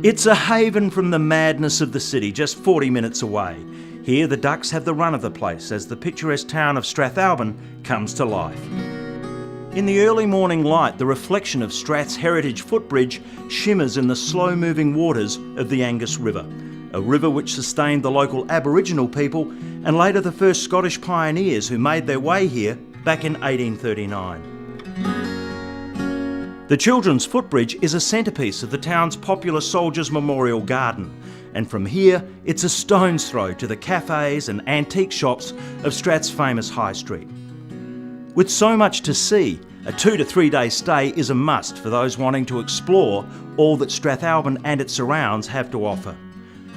It's a haven from the madness of the city, just 40 minutes away. Here the ducks have the run of the place as the picturesque town of Strathalbyn comes to life. In the early morning light, the reflection of Strath's heritage footbridge shimmers in the slow-moving waters of the Angus River, a river which sustained the local Aboriginal people and later the first Scottish pioneers who made their way here back in 1839. The Children's Footbridge is a centrepiece of the town's popular Soldiers' Memorial Garden, and from here it's a stone's throw to the cafes and antique shops of Strath's famous High Street. With so much to see, a 2 to 3 day stay is a must for those wanting to explore all that Strathalbyn and its surrounds have to offer.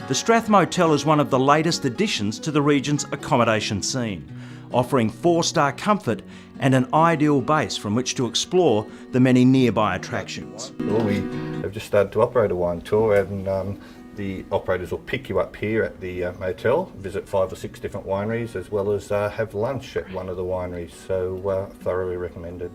The Strath Motel is one of the latest additions to the region's accommodation scene, offering 4-star comfort and an ideal base from which to explore the many nearby attractions. Well, we have just started to operate a wine tour, and the operators will pick you up here at the motel, visit 5 or 6 different wineries, as well as have lunch at one of the wineries, so thoroughly recommended.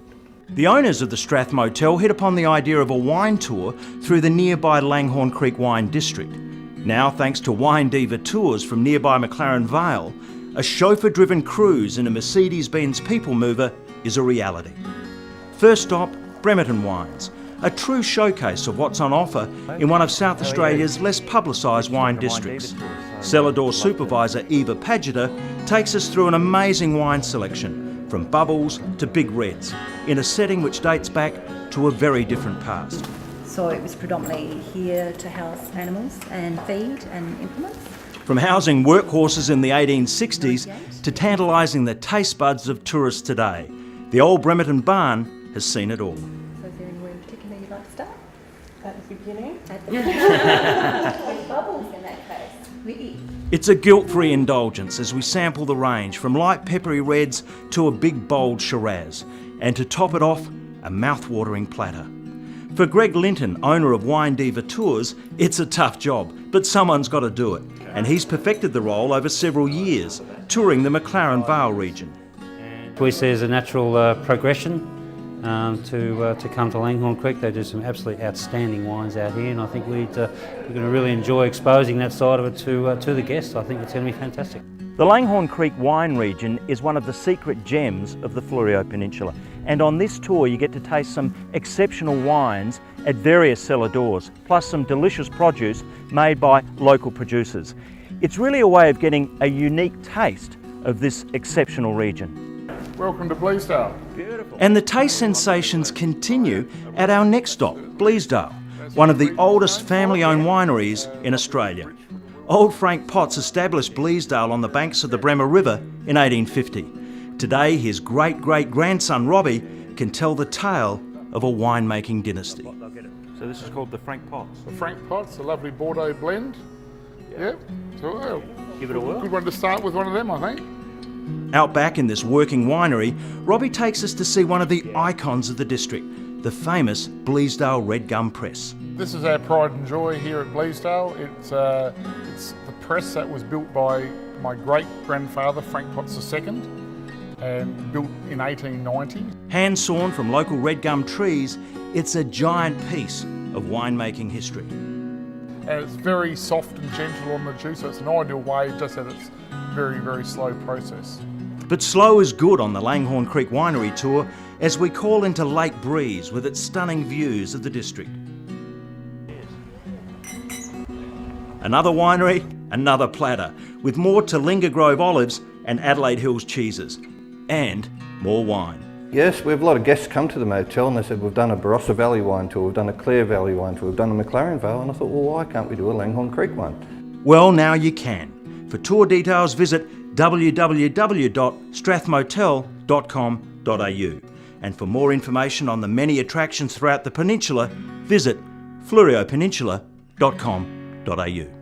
The owners of the Strath Motel hit upon the idea of a wine tour through the nearby Langhorn Creek Wine District. Now, thanks to Wine Diva Tours from nearby McLaren Vale, a chauffeur-driven cruise in a Mercedes-Benz people mover is a reality. First stop, Bremerton Wines, a true showcase of what's on offer in one of South Australia's less publicised wine districts. Cellar door supervisor Eva Padgett takes us through an amazing wine selection, from bubbles to big reds, in a setting which dates back to a very different past. So it was predominantly here to house animals and feed and implements. From housing workhorses in the 1860s to tantalising the taste buds of tourists today, the old Bremerton barn has seen it all. So is there anywhere in particular you'd like to start? At the beginning? With bubbles in that case. It's a guilt-free indulgence as we sample the range from light peppery reds to a big bold Shiraz, and to top it off, a mouth-watering platter. For Greg Linton, owner of Wine Diva Tours, it's a tough job, but someone's got to do it, and he's perfected the role over several years, touring the McLaren Vale region. We see as a natural progression to come to Langhorn Creek. They do some absolutely outstanding wines out here, and I think we're going to really enjoy exposing that side of it to the guests. I think it's going to be fantastic. The Langhorn Creek wine region is one of the secret gems of the Fleurieu Peninsula, and on this tour you get to taste some exceptional wines at various cellar doors, plus some delicious produce made by local producers. It's really a way of getting a unique taste of this exceptional region. Welcome to Bleasdale. Beautiful. And the taste sensations continue at our next stop, Bleasdale, one of the oldest family-owned wineries in Australia. Old Frank Potts established Bleasdale on the banks of the Bremer River in 1850. Today, his great-great-grandson Robbie can tell the tale of a winemaking dynasty. So this is called the Frank Potts. The Frank Potts, a lovely Bordeaux blend. Yep. So give it a whirl. Good one to start with, one of them, I think. Out back in this working winery, Robbie takes us to see one of the icons of the district, the famous Bleasdale Red Gum Press. This is our pride and joy here at Bleasdale. It's the press that was built by my great-grandfather, Frank Potts II, and built in 1890. Hand-sawn from local red gum trees, it's a giant piece of winemaking history. And it's very soft and gentle on the juice, so it's an ideal way, just that it's very, very slow process. But slow is good on the Langhorn Creek Winery tour as we call into Lake Breeze with its stunning views of the district. Another winery, another platter, with more Talinga Grove olives and Adelaide Hills cheeses, and more wine. Yes, we have a lot of guests come to the motel and they said we've done a Barossa Valley wine tour, we've done a Clare Valley wine tour, we've done a McLaren Vale, and I thought, well, why can't we do a Langhorn Creek one? Well, now you can. For tour details, visit www.strathmotel.com.au. And for more information on the many attractions throughout the peninsula, visit fleurieupeninsula.com.au.